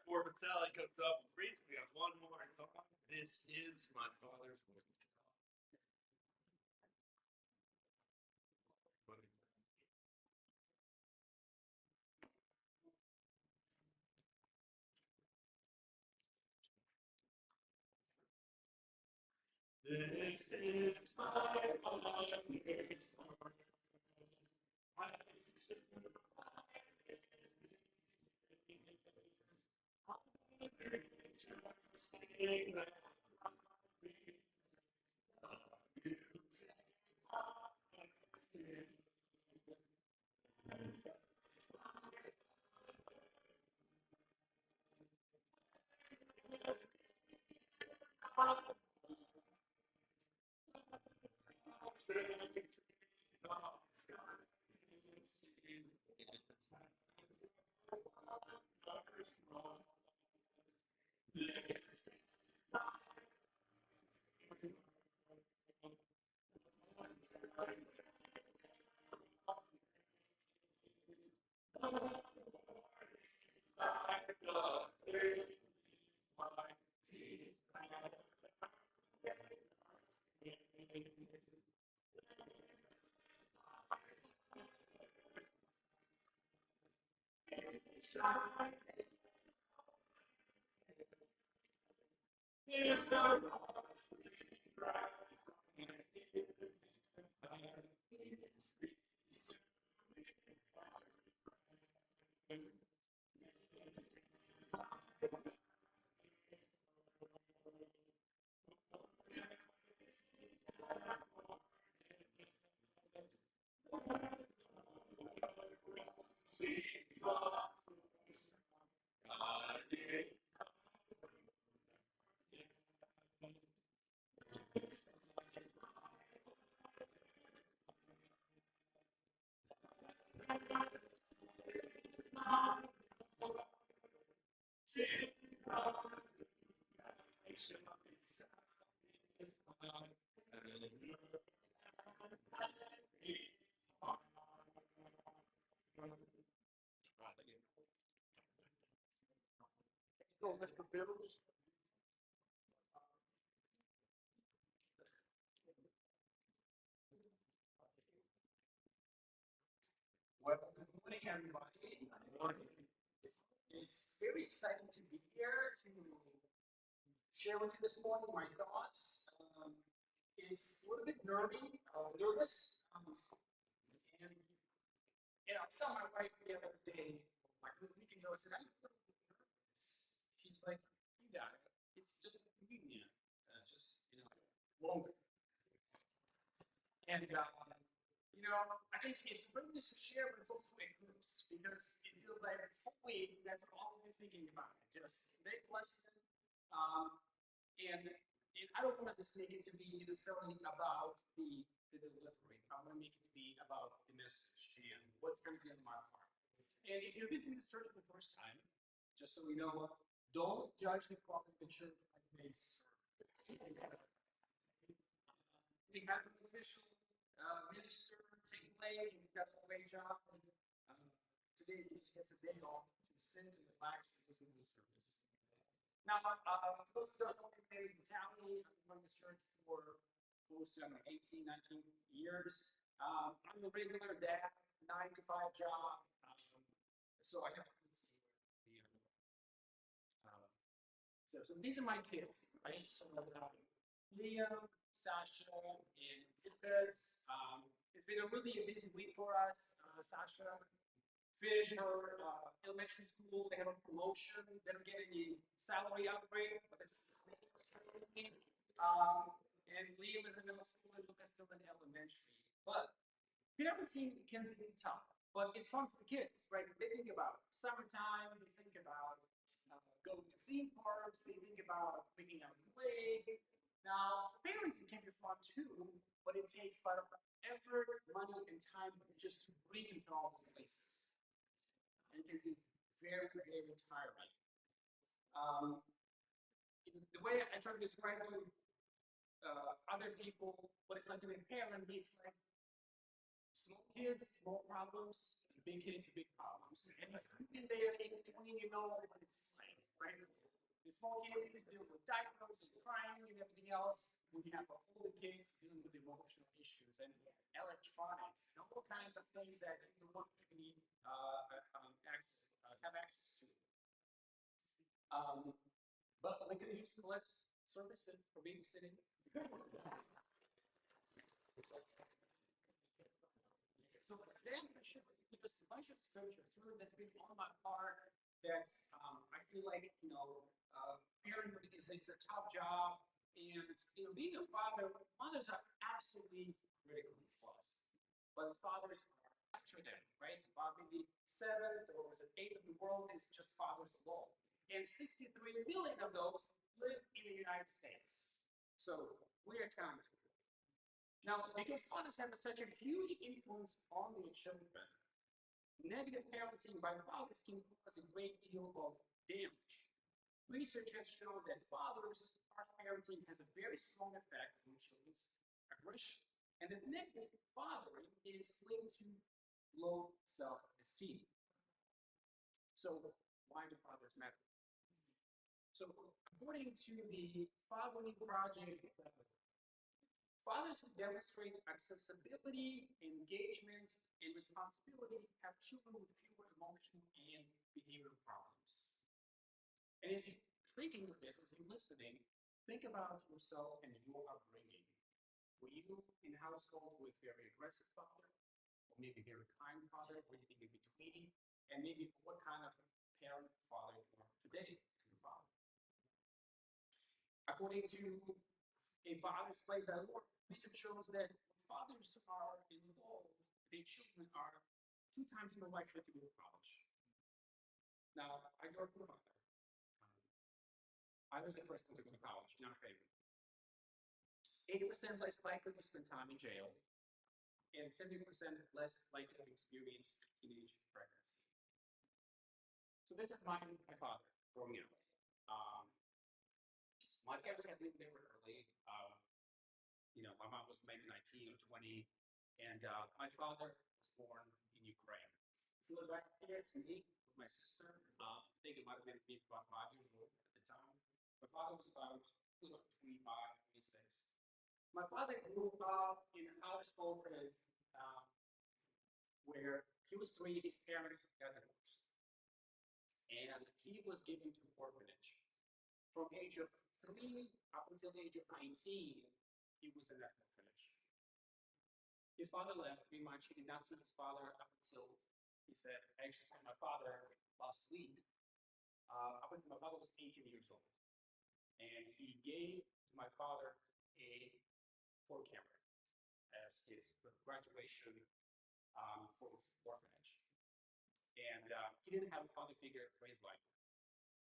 Before Vitaly comes up with Reach, we have one more song. This is My Father's Work. This is my father's work. Mr. Bills. Well, good morning, everybody. It's very exciting to be here to share with you this morning my thoughts. It's a little bit nervous, and I was telling my wife the other day, like a week ago, I said, I'm a little bit nervous. She's like, you got it. It's just a communion, moment. And I think it's a privilege to share, but it's also a groups because it feels like hopefully that's all we're thinking about. Just today's lesson, and I don't want this make it to be necessarily about the delivery. I want to make it to be message and what's going to be on my heart. And if you're visiting this church for the first time, just so you know, don't judge the quality of the church by the serve. We have an official minister, take play, and he does a great job. Today he gets a day off to sit and relax and listen to the service. Now, those who don't know me, my name is Natalie. I've been running this church for close to 18, 19 years. I'm a regular dad, 9-to-5 job. So I have so these are my kids, right? So Liam, Sasha, and Lucas. It's been a really busy week for us. Sasha finished her elementary school. They have a promotion. They don't get any salary upgrade, but it's and Liam is in middle school and Lucas still in elementary. But parenting can be tough, but it's fun for the kids, right? They think about summertime. They think about going to theme parks. They think about picking out plays. Now, parenting can be fun too, but it takes a lot of effort, money, and time just to bring you to all these places. And it can be very, very tiring. The way I try to describe to other people what it's like to be a parent, it's like small kids, small problems, big kids, big problems. And if you've been there in between, you know what it's like, right? The small kids just deal with diapers and crying and everything else. When you have the older kids dealing with emotional issues and electronics, all kinds of things that you want to be have access to. But we can use Colette's services for babysitting. So today I'm going to share with you just a bunch of scripture that's been on my heart. That's I feel like parenting is a tough job, and being a father, mothers are absolutely critical for us. But fathers are after them, right? Maybe 7th or was it 8th of the world is just fathers alone, and 63 million of those live in the United States. So we are counted. Now, because fathers have such a huge influence on their children, negative parenting by fathers can cause a great deal of damage. Research has shown that fathers' harsh parenting has a very strong effect on children's aggression, and that negative fathering is linked to low self-esteem. So, why do fathers matter? So, according to the Fathering Project, fathers who demonstrate accessibility, engagement, and responsibility have children with fewer emotional and behavioral problems. And as you're thinking of this, as you're listening, think about yourself and your upbringing. Were you in a household with a very aggressive father, or maybe a very kind father, or anything in between? And maybe what kind of parent father you are today to your father? According to A Father's Place at Work, research shows that when fathers are involved, their children are 2 times more likely to go to college. Now, I grew up with a father. I was the first one to go to college, not a favorite. 80% less likely to spend time in jail, and 70% less likely to experience teenage pregnancy. So this is my father growing up. My parents had lived there early. My mom was maybe 19 or 20, and my father was born in Ukraine. It's a little back here to me with my sister. I think it might have been maybe about 5 years old at the time. My father was about 25, 26. My father grew up in a household where he was 3, his parents got divorced. And he was given to orphanage. From age of 3 up until the age of 19, he was in that orphanage. His father left, pretty much. He did not see his father up until, he said, I actually saw my father last week, up until my father was 18 years old. And he gave to my father a Ford Camry as his graduation for his orphanage. And he didn't have a father figure raised like him.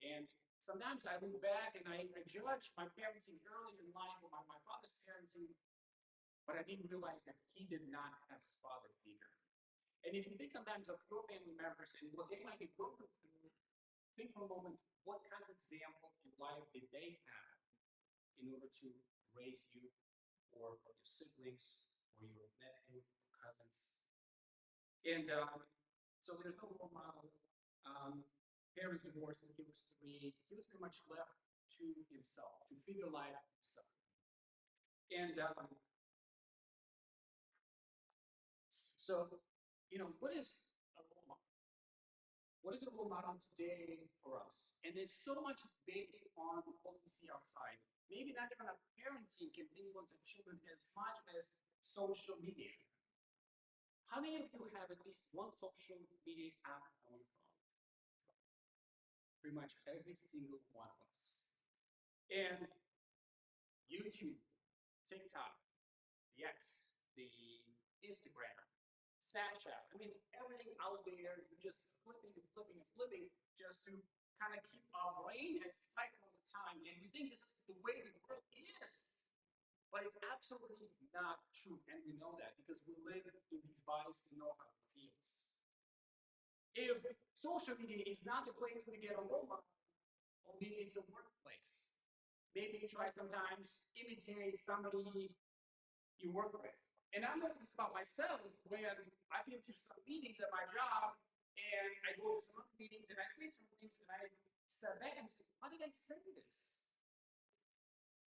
And sometimes I look back and I judge my parenting early in life with my father's parenting, but I didn't realize that he did not have a father figure. And if you think sometimes of your family members and what they might be going through, think for a moment, what kind of example in life did they have in order to raise you, or your siblings, or your nephew, cousins? And so there's no role model. Parents divorced when he was 3. He was pretty much left to himself, to figure life himself. And so, what is a role model? What is a role model today for us? And it's so much based on what we see outside. Maybe not even a parenting can influence our children as much as social media. How many of you have at least one social media app on your phone? Pretty much every single one of us. And YouTube, TikTok, the X, the Instagram, Snapchat. I mean, everything out there, you're just flipping and flipping and flipping just to kind of keep our brain at cycle all the time. And we think this is the way the world is. But it's absolutely not true. And we know that because we live in these bodies, we know how it feels. If social media is not the place where you get a role model, or maybe it's a workplace. Maybe you try sometimes imitate somebody you work with. And I know this about myself when I've been to some meetings at my job, and I go to some other meetings and I say some things and I step back and say, why did I say this?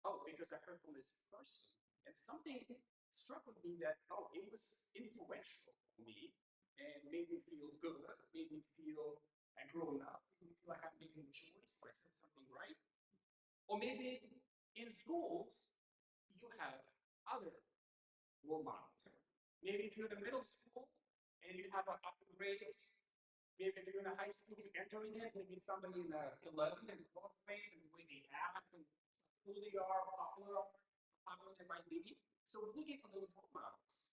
Oh, because I heard from this person. And something struck with me that, oh, it was influential for me and made me feel good, made me feel I've grown up, made me feel like I'm making a choice, or I said something right. Or maybe in schools, you have other role models. Maybe if you're in the middle school and you have upper grades, maybe if you're in the high school, you're entering it, maybe somebody in the 11th and 12th grade, and the way they act and who they are, popular they might be. So we're looking for those role models.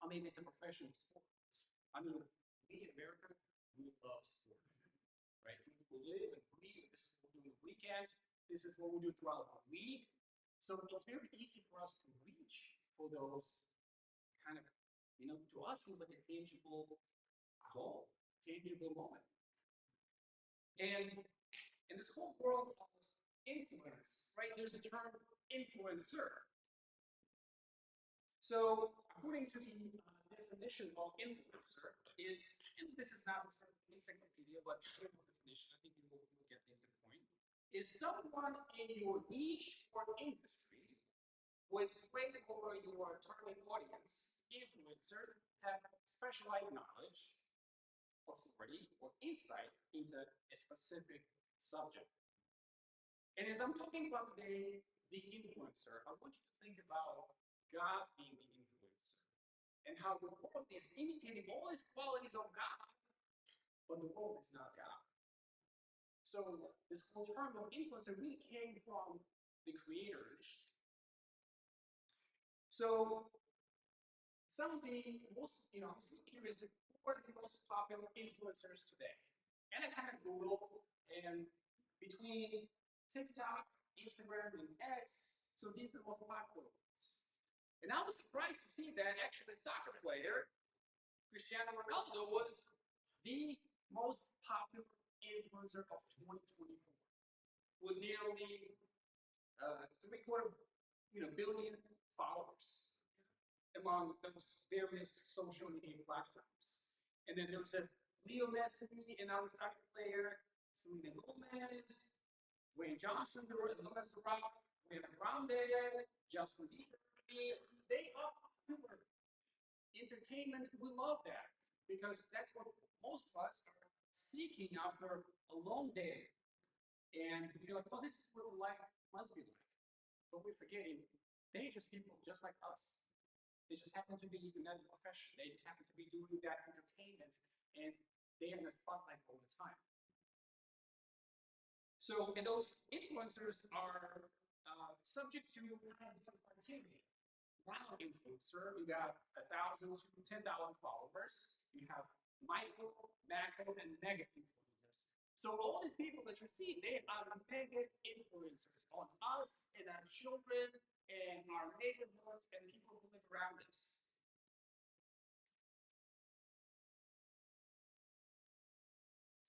I mean, it's a professional sport. I mean, we in America, we love sport, right? We live and breathe. This is what we do on the weekends. This is what we do throughout the week. So it's very easy for us to reach for those kind of, to us feels like a tangible goal, tangible moment. And in this whole world of influence, right, there's a term influencer. So according to the definition of influencer is, and this is not encyclopedia, but here's the definition, I think you'll get the point, is someone in your niche or industry with sway over your target audience. Influencers have specialized knowledge, authority, or insight into a specific subject. And as I'm talking about the influencer, I want you to think about God being the influencer and how the world is imitating all these qualities of God, but the world is not God. So this whole term of influencer really came from the creators. So some of the most, I'm so curious, who are the most popular influencers today? And I kind of Googled, and between TikTok, Instagram, and X, so these are the most popular ones. And I was surprised to see that actually soccer player, Cristiano Ronaldo, was the most popular influencer of 2024, with nearly 3/4 billion followers among those various social media platforms. And then there was a Leo Messi, and our soccer player, Selena Gomez, Wayne Johnson, Lucas Rock, Ariana Grande, Justin Bieber. I mean, they are popular. Entertainment, we love that because that's what most of us are seeking after a long day. And you're like, oh, this is what life must be like. But we're forgetting they're just people just like us. They just happen to be in that profession. They just happen to be doing that entertainment, and they're in the spotlight all the time. So, and those influencers are subject to different criteria. Wow, influencer, you got 1,000 to 10,000 followers. You have micro, macro, and mega influencers. So all these people that you see, they are mega influencers on us and our children and our neighborhoods and people who live around us.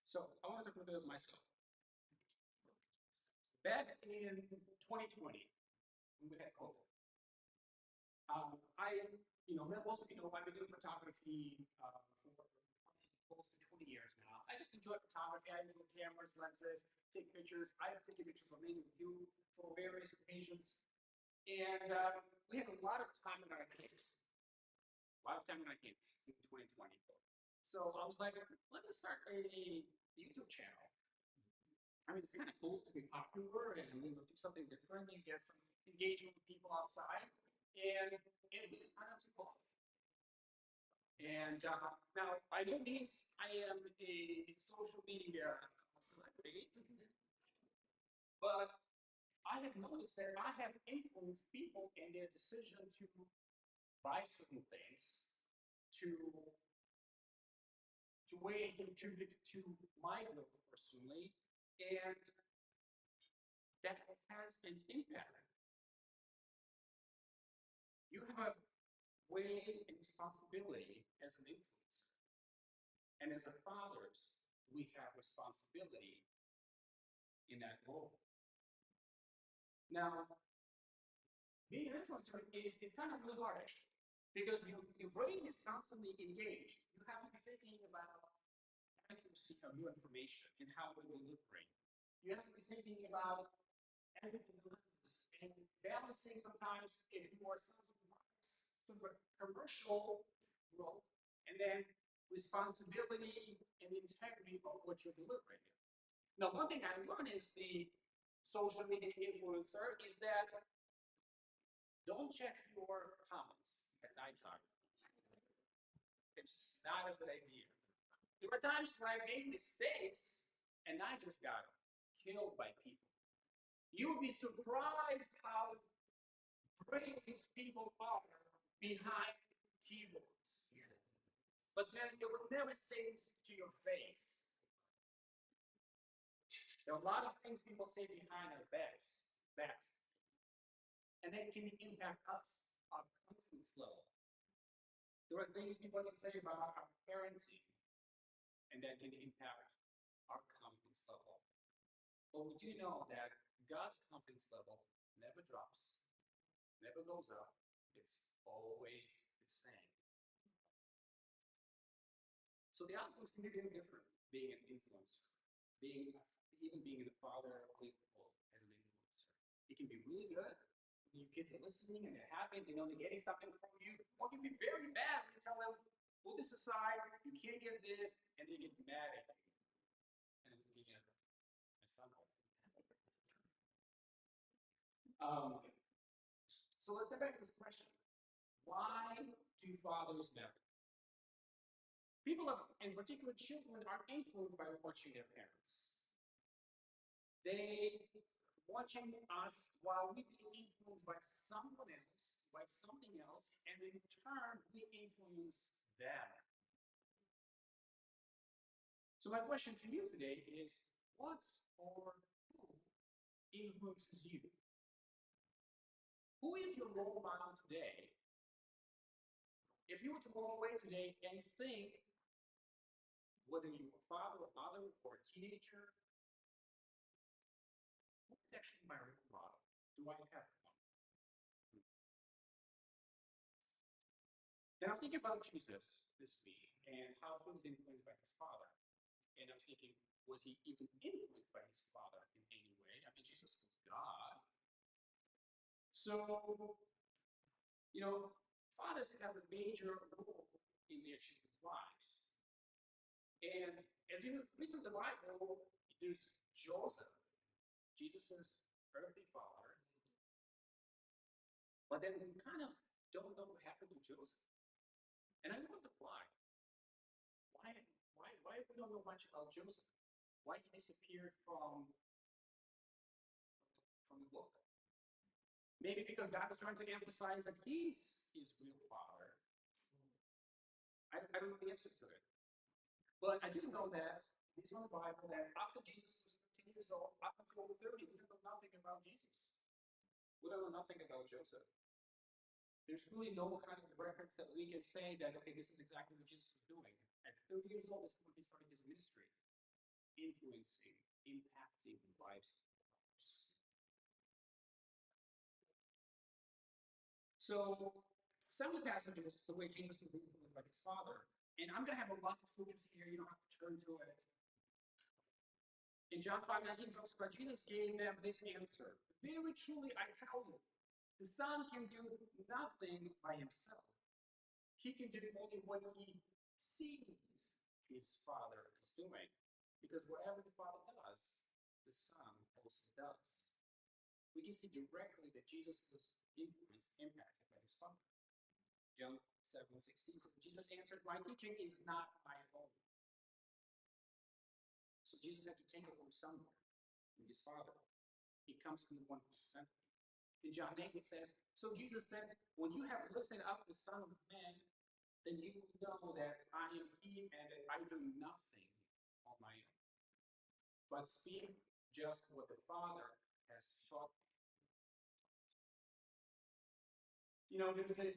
So I want to talk a little bit of myself. Back in 2020, when we had COVID, most of you know I've been doing photography for close to 20 years now. I just enjoy photography. I enjoy cameras, lenses, take pictures. I have taken pictures of many of you for various occasions. And we had a lot of time on our hands. A lot of time on our hands in 2020. So I was like, let me start a YouTube channel. I mean, it's kind of cool to be popular and do something different and get some engagement with people outside. And it really kind of took off. And now, by no means I am a social media celebrity, but I have noticed that I have influenced people in their decision to buy certain things, to way contribute to my growth personally, and that has an impact. You have a way and responsibility as an influencer. And as a fathers, we have responsibility in that role. Now, being an influencer is kind of really hard actually. Because your brain is constantly engaged. You have to be thinking about accuracy of new information and how we're delivering. You have to be thinking about everything and balancing sometimes if you are some commercial growth and then responsibility and integrity of what you're delivering. Now, one thing I learned as the social media influencer is that don't check your comments at nighttime. It's not a good idea. There were times when I made mistakes and I just got killed by people. You would be surprised how brave people are behind keyboards. But then they would never say this to your face. There are a lot of things people say behind our backs. And that can impact us, our confidence level. There are things people can say about our parenting, and that can impact our confidence level. But we do know that God's confidence level never drops, never goes up. It's always the same. So the outcomes can be very different being an influencer, even being a father as an influencer. It can be really good. Your kids are listening and they're happy, they're getting something from you. Or it can be very bad when you tell them, pull this aside, you can't get this, and they get mad at you. And I'm looking at my son. So let's get back to this question. Why do fathers matter? People, in particular children, are influenced by watching their parents. They watching us while we being influenced by someone else, by something else, and in turn, we influence them. So my question to you today is, what or who influences you? Who is your role model today? If you were to walk away today and think, whether you're a father or mother or a teenager, what is actually my role model? Do I have one? Then I was thinking about Jesus this week and how he was influenced by his father. And I was thinking, was he even influenced by his father in any way? I mean, Jesus was God. So, fathers have a major role in their children's lives. And as you read through the Bible, there's Joseph, Jesus' earthly father. But then we kind of don't know what happened to Joseph. And I wonder why. Why we don't know much about Joseph? Why he disappeared from the book? Maybe because God was trying to emphasize that he's his real father. I don't know the answer to it. But I do know that it's in the Bible that after Jesus was 15 years old, up until 30, we don't know nothing about Jesus. We don't know nothing about Joseph. There's really no kind of records that we can say that, okay, this is exactly what Jesus is doing. At 30 years old, this is when he started his ministry. influencing, impacting the lives of others. So, some of the passages is the way Jesus is influenced by his Father. And I'm going to have a lot of scriptures here. You don't have to turn to it. In John 5:19, talks about Jesus gave them this answer. Very truly, I tell you, the Son can do nothing by himself. He can do only what he sees his Father is doing. Because whatever the Father does, the Son also does. We can see directly that Jesus was influenced, impacted by his Father. John 7:16 says, Jesus answered, my teaching is not my own. So Jesus had to take it from somewhere, from his Father. He comes to the one who sent him. In John 8 it says, so Jesus said, when you have lifted up the Son of Man, then you know that I am he and that I do nothing on my own, but speak just what the Father has taught me. You know, there's a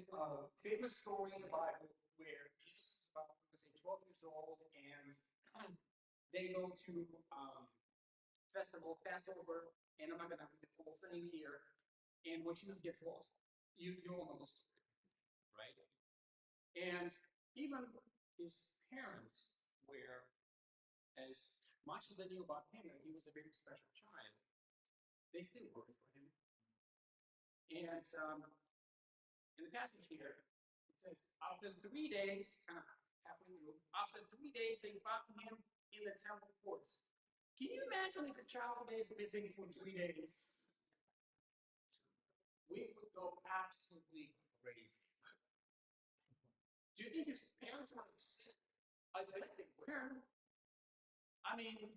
famous story in the Bible where Jesus is about, let's say, 12 years old, and they go to festival, Passover, and I'm not going to read the whole thing here. And when Jesus gets lost, you all know the story, right? And even his parents were, as much as they knew about him, that he was a very special child, they still worried for him. And in the passage here, it says, after 3 days, kind of halfway through, after 3 days, they found him in the temple courts. Can you imagine if a child is missing for 3 days? We would go absolutely crazy. Do you think his parents were upset? I bet they were. I mean,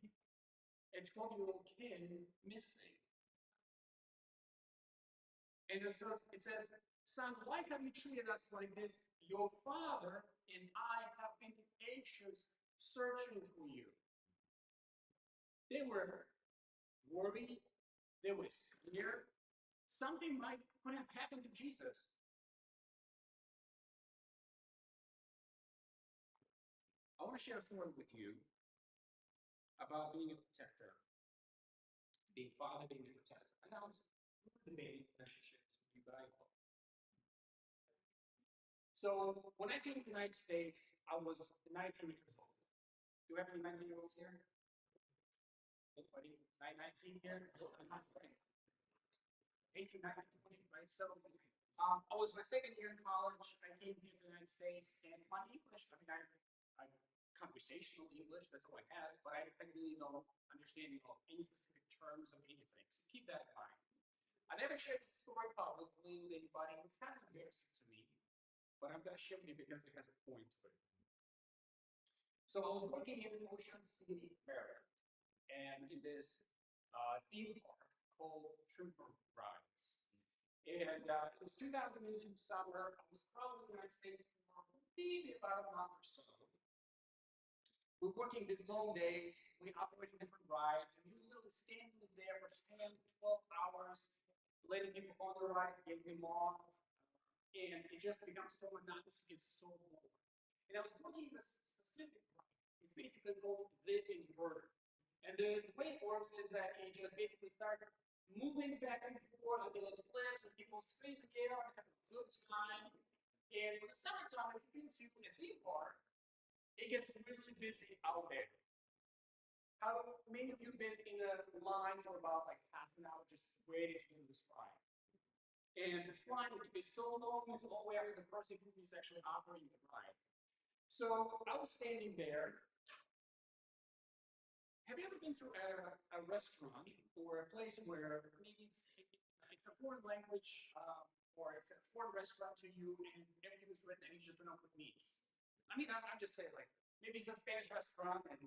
a 12-year-old kid missing. And it says, son, why have you treated us like this? Your father and I have been anxious searching for you. They were worried. They were scared. Something could have happened to Jesus. I want to share a story with you about being a protector, being father, being a protector. And I was debating relationships with you guys. So when I came to the United States, I was 19 years old. Do we have any 19-year-olds here? Anybody 19 here? I'm not afraid. 18, 19, 20, right? So I was my second year in college. I came here to the United States, and my English, I conversational English, that's all I had, but I didn't really know understanding of any specific terms of anything. So keep that in mind. I never shared this story publicly with anybody. It's kind of embarrassing to me, but I'm going to share with you because it has a point to it. So I was working in Ocean City, Maryland, and in this theme park called Trooper Rides. And it was 2002 summer. I was probably in the United States for maybe about a month or so. We're working these long days, we operate different rides, and you're literally standing there for 10, 12 hours, letting people on the ride, getting them off, and it just becomes so monotonous, you get so bored. And I was working this specific ride. It's basically called the inverter. And the way it works is that it just basically starts moving back and forth until it flips and people scream together and have a good time. And in the summertime, if you've been to a theme park, it gets really busy out there. How many of you have been in a line for about like half an hour just waiting to do this ride? And this line is so long, it's all the way after the person who is actually operating the ride. So I was standing there. Have you ever been to a restaurant or a place where maybe it's a foreign language or it's a foreign restaurant to you and everything is written and you just don't know what it means? I mean, I'm just saying, like, maybe it's a Spanish restaurant, and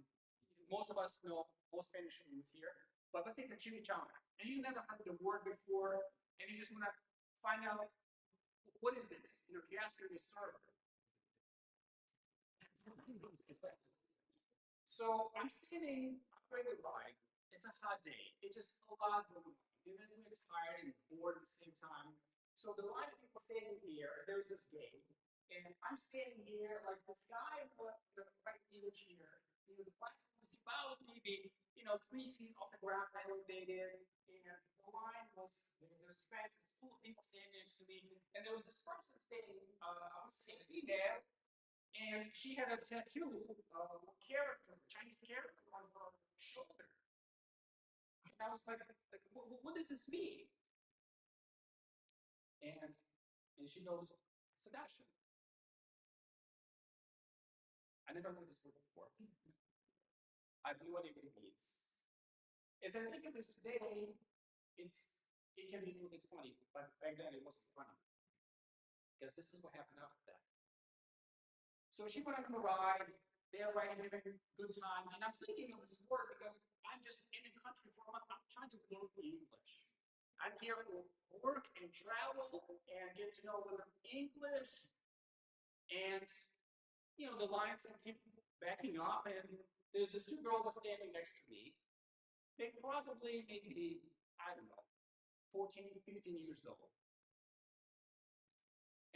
most of us know most Spanish foods here, but let's say it's a chimichanga, and you never heard the word before, and you just want to find out, what is this? You know, you ask your server. So I'm sitting, I'm ready to ride. It's a hot day. It's just a lot going on. And then we're tired and bored at the same time. So the line of people standing here, there's this gate. And I'm standing here, like this guy in the right image here The platform was about maybe 3 feet off the ground elevated, and the line was there's fences full of people standing next to me, and there was this person standing, I would say female, and she had a tattoo of a character, a Chinese character on her shoulder. And I was like what does this mean? And she goes, seduction. I never heard this word before. I have no idea what it means. As I think of this today, it can be a little bit funny, but back then it wasn't funny. Because this is what happened after that. So she went on a ride, they're riding, having a good time, and I'm thinking of this word because I'm just in the country for a month. I'm trying to learn English. I'm here for work and travel and get to know a little English. And the lines keep backing up, and there's these two girls are standing next to me. They probably maybe, I don't know, 14, 15 years old.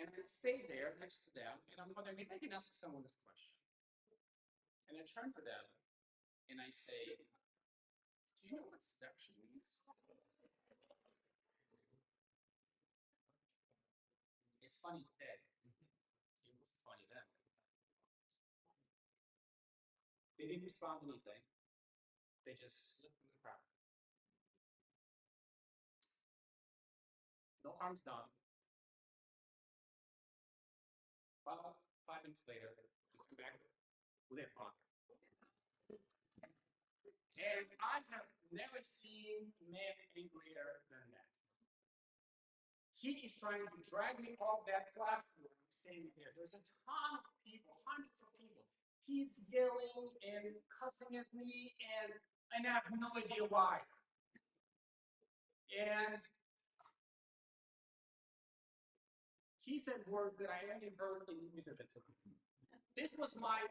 And I stay there next to them, and I'm wondering if I can ask someone this question. And I turn to them, and I say, do you know what seduction means? It's funny today. It was funny then. They didn't respond to anything. They just slipped in the crowd. No harm's done. About 5 minutes later, we come back with their fun. And I have never seen a man angrier than that. He is trying to drag me off that platform standing there. There's a ton of people, hundreds of people. He's yelling and cussing at me, and I have no idea why. And he said words that I only heard in music. This was my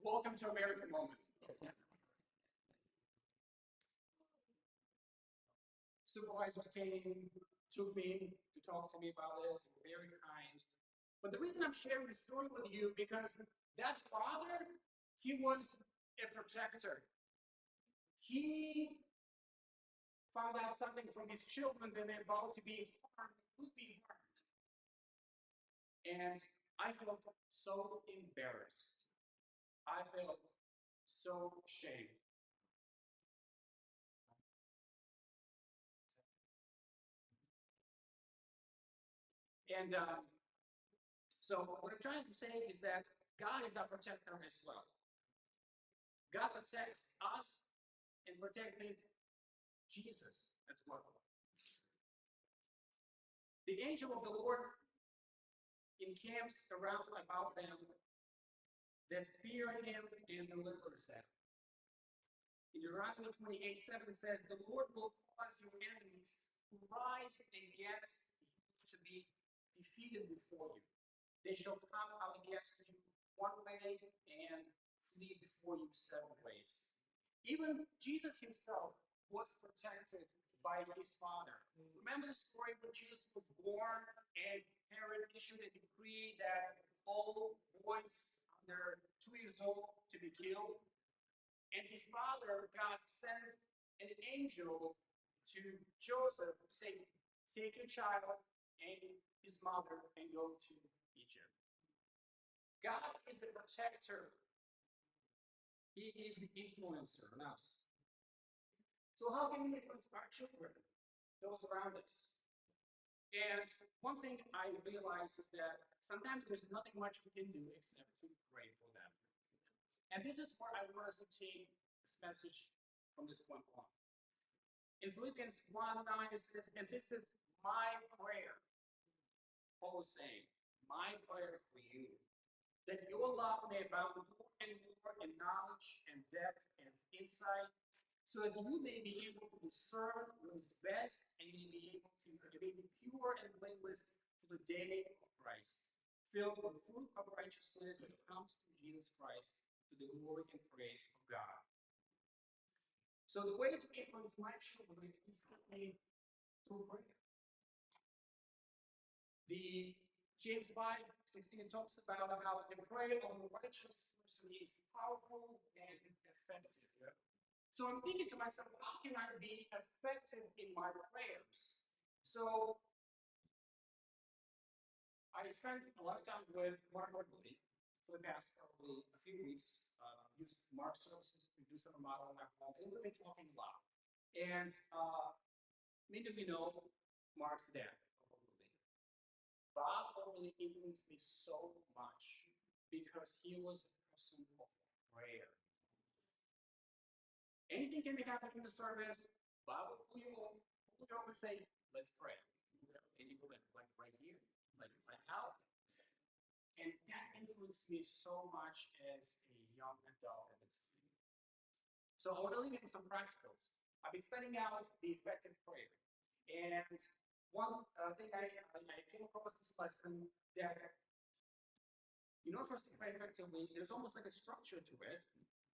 welcome to America moment. Supervisors came, took me to talk to me about this, very kind. But the reason I'm sharing this story with you, because that father, he was a protector. He found out something from his children that they're about to be harmed, would be harmed. And I felt so embarrassed. I felt so ashamed. And so what I'm trying to say is that God is our protector as well. God protects us and protected Jesus as well. The angel of the Lord encamps around about them that fear him and delivers them. In Deuteronomy 28:7 says, the Lord will cause your enemies who rise against you to be defeated before you. They shall come out against you one way and flee before you 7 ways. Even Jesus himself was protected by his Father. Remember the story when Jesus was born and Herod issued a decree that all boys under 2 years old to be killed? And his father, God, sent an angel to Joseph to say, take your child and his mother and go to Egypt. God is the protector. He is the influencer on us. So how can we influence our children, those around us? And one thing I realize is that sometimes there's nothing much we can do except to pray for them. And this is where I want us to take this message from this point on. In Philippians 1:9 it says, and this is my prayer. Paul is saying, my prayer for you, that your love may abound more and more in knowledge and depth and insight, so that you may be able to discern what is best, and you may be able to be pure and blameless for the day of Christ, filled with the fruit of righteousness that comes through Jesus Christ, to the glory and praise of God. So the way to influence my children is simply through prayer. The James 5:16 talks about how the prayer of a righteous person is powerful and So I'm thinking to myself, how can I be effective in my prayers? So I spent a lot of time with Mark Ortolini for the past probably a few weeks. Used Mark's services to do some remodeling in my home, and we've been talking a lot. And many of you know Mark's dad, Ortolini. Bob Ortolini influenced me so much because he was a person of prayer. Anything can be happening in the service, Bob will over and say, let's pray. And you go like right here, like out. And that influenced me so much as a young adult at the time. So I want to leave you with some practicals. I've been studying out the effective prayer. And one thing I came across this lesson that in order for us to pray effectively, there's almost like a structure to it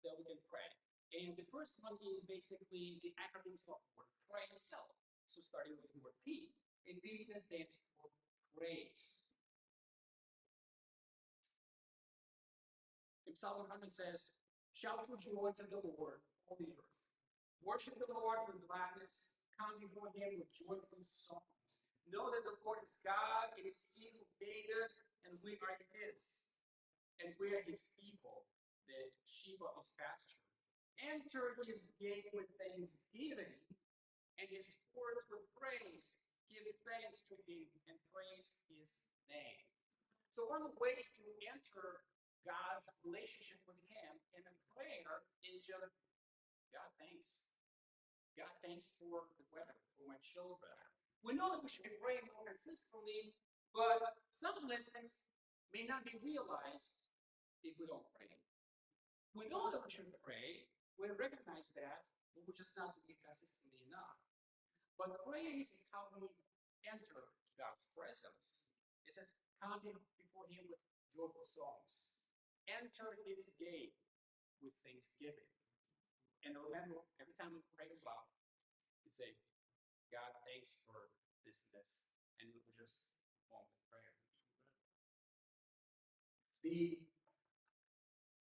that we can pray. And the first one is basically the acronym for pray itself. So starting with the word P, and P stands for praise. Psalm 100 says, shout for joy to the Lord, all the earth. Worship the Lord with gladness. Come before him with joyful songs. Know that the Lord is God. It is he who made us, and we are his. And we are his people, the sheep of his pasture. Enter his gate with thanksgiving, and his courts with praise. Give thanks to him, and praise his name. So one of the ways to enter God's relationship with him in a prayer is just, God, thanks. God, thanks for the weather, for my children. We know that we should be praying more consistently, but some blessings may not be realized if we don't pray. We know that we should pray, we recognize that, but we're just not doing it consistently enough. But praise is how we enter God's presence. It says, come before him with joyful songs. Enter his gate with thanksgiving. And remember, every time we pray about, we say, God, thanks for this, and we will just walk in prayer. The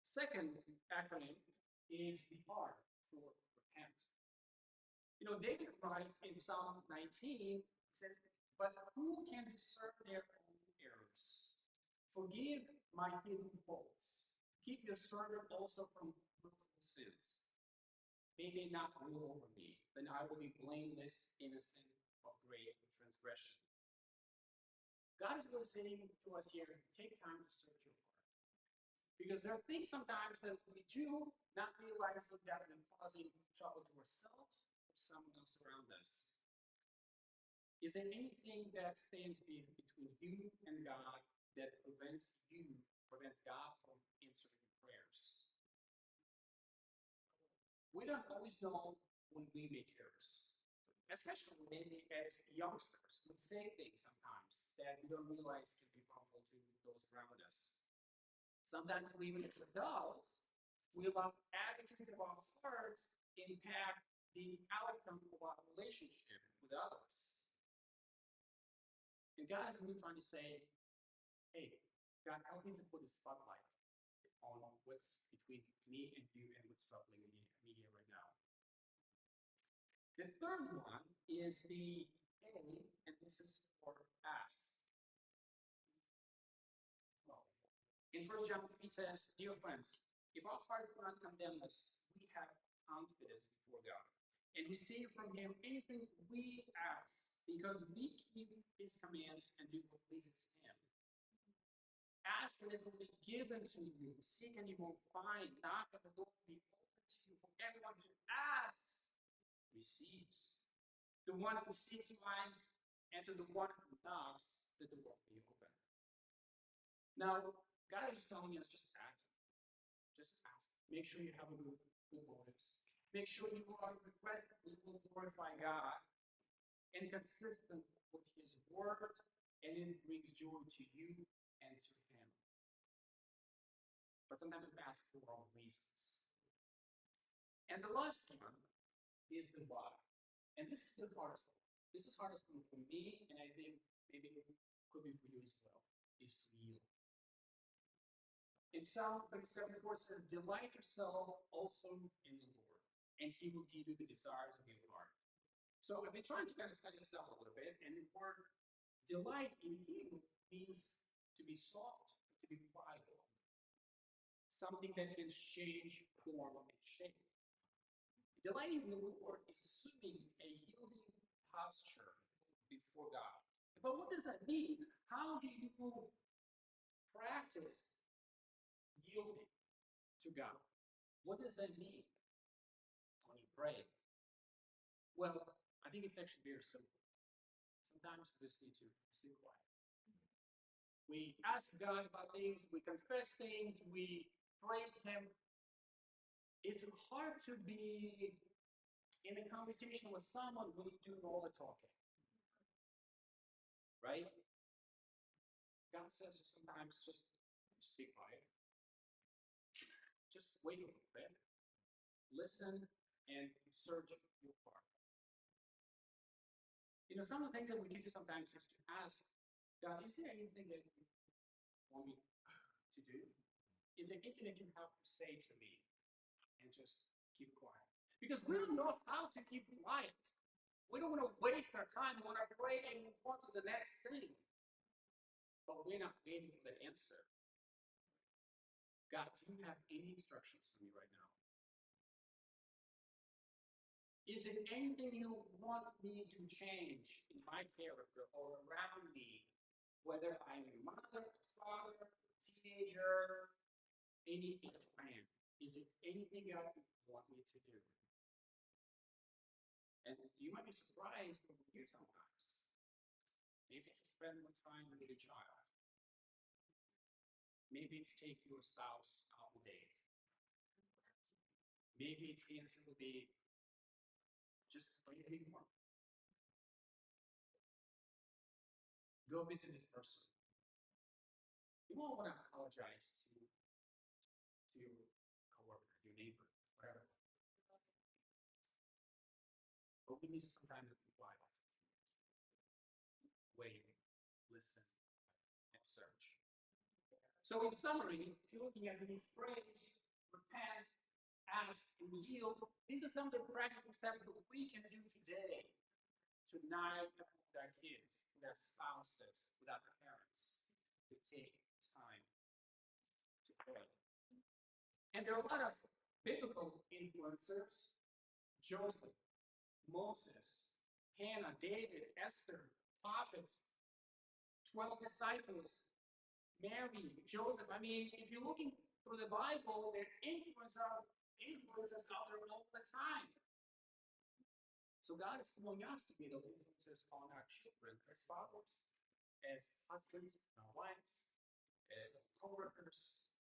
second acronym is the R for repent. You know, David writes in Psalm 19, says, but who can discern their own errors? Forgive my hidden faults. Keep your servant also from willful sins. May they not rule over me, then I will be blameless, innocent of great transgression. God is really saying to us here, take time to search your heart. Because there are things sometimes that we do not realizing that we're causing trouble to ourselves or someone else around us. Is there anything that stands between you and God that prevents God from answering prayers? We don't always know when we make errors, especially maybe as youngsters. We say things sometimes that we don't realize can be harmful to those around us. Sometimes we, even as adults, we allow attitudes of our hearts impact the outcome of our relationship with others. And God is really trying to say, hey, God, help me to put a spotlight on what's between me and you and what's troubling me here right now. The third one is the A, and this is for ask. Well, in 1 John 3 says, dear friends, if our hearts do not condemn us, we have confidence before God. And receive from him anything we ask, because we keep his commands and do what pleases him. Ask and it will be given to you. Seek and you will find. Knock and the door will be open to you. For everyone who asks receives. The one who seeks finds, and to the one who knocks, the door will be open. Now, God is telling us just ask. Just ask. Make sure you have a good motives. Make sure you are requesting that will glorify God and consistent with his word, and it brings joy to you and to him. But sometimes we ask for wrong reasons. And the last one is the why. And this is the hardest one. This is hardest one for me, and I think maybe it could be for you as well, is to yield. In Psalm 37:4 it says, delight yourself also in the Lord, and he will give you the desires of your heart. So I've been trying to kind of study this out a little bit, and the word delight in him means to be soft, to be pliable, something that can change form and shape. Delighting in the Lord is assuming a yielding posture before God. But what does that mean? How do you practice yielding to God? What does that mean when you pray? Well, I think it's actually very simple. Sometimes we just need to sit quiet. We ask God about things, we confess things, we praise Him. It's hard to be in a conversation with someone when you do all the talking. Right? God says sometimes just be quiet. Just wait a little bit. Listen and search your heart. You know, some of the things that we do sometimes is to ask God, is there anything that you want me to do? Is there anything that you have to say to me? And just keep quiet. Because we don't know how to keep quiet. We don't want to waste our time. We want to pray and move on to the next thing. But we're not waiting for the answer. God, do you have any instructions for me right now? Is there anything you want me to change in my character or around me? Whether I'm a mother, father, teenager, any friend. Is there anything God would want me to do? And you might be surprised when you hear sometimes. Maybe it's to spend more time with your child. Maybe it's take your spouse out on a date. Maybe it's the answer will be just pray more. Go visit this person. You won't want to apologize to your coworker, your neighbor, whatever. But we need to sometimes be quiet. Wait, listen, and search. So in summary, if you're looking at these phrases, repent, ask, and yield, these are some of the practical steps that we can do today to not with our kids, with our spouses, with our parents, to take time to pray. And there are a lot of biblical influencers: Joseph, Moses, Hannah, David, Esther, prophets, 12 disciples, Mary, Joseph. I mean, if you're looking through the Bible, there are influencers out there all the time. So God is calling us to be those influencers on our children, as fathers, as husbands, our wives, as co-workers.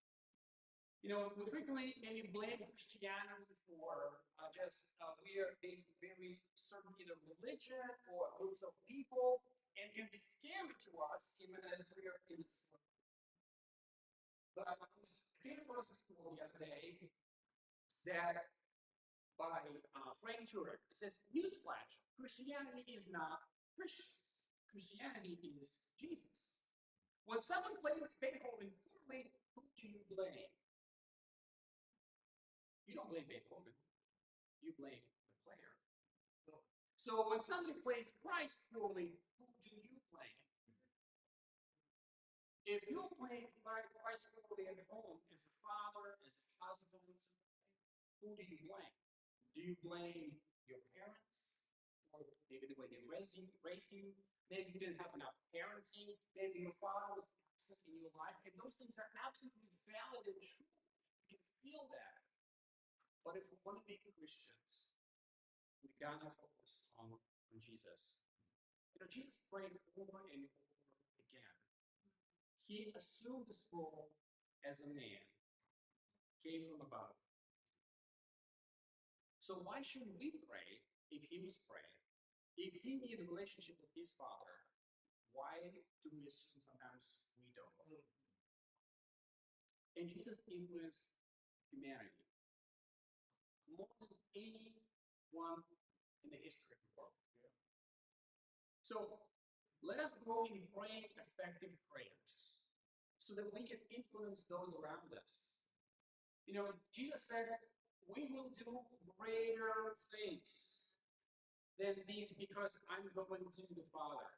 You know, we frequently maybe blame Christianity for we are being very certain either religion or groups of people, and can be scary to us even as we are in this world. But I was reading a school the other day that by Frank Turek, it says, newsflash, Christianity is not Christians. Christianity is Jesus. When someone plays Beethoven poorly, who do you blame? You don't blame Beethoven. You blame the player. So when somebody plays Christ poorly, who do you blame? If you're playing Christ poorly at home, as a father, as a husband, who do you blame? Do you blame your parents? Or maybe the way they raised you? Maybe you didn't have enough parenting. Maybe your father was absent in your life. And those things are absolutely valid and true. You can feel that. But if we want to be Christians, we gotta focus on Jesus. You know, Jesus prayed over and over again. He assumed this role as a man, came from above. So why shouldn't we pray if he was praying? If he needed a relationship with his Father, why do we assume sometimes we don't? And Jesus influenced humanity more than anyone in the history of the world. So let us grow in praying effective prayers so that we can influence those around us. You know, Jesus said, we will do greater things than these because I'm going to the Father.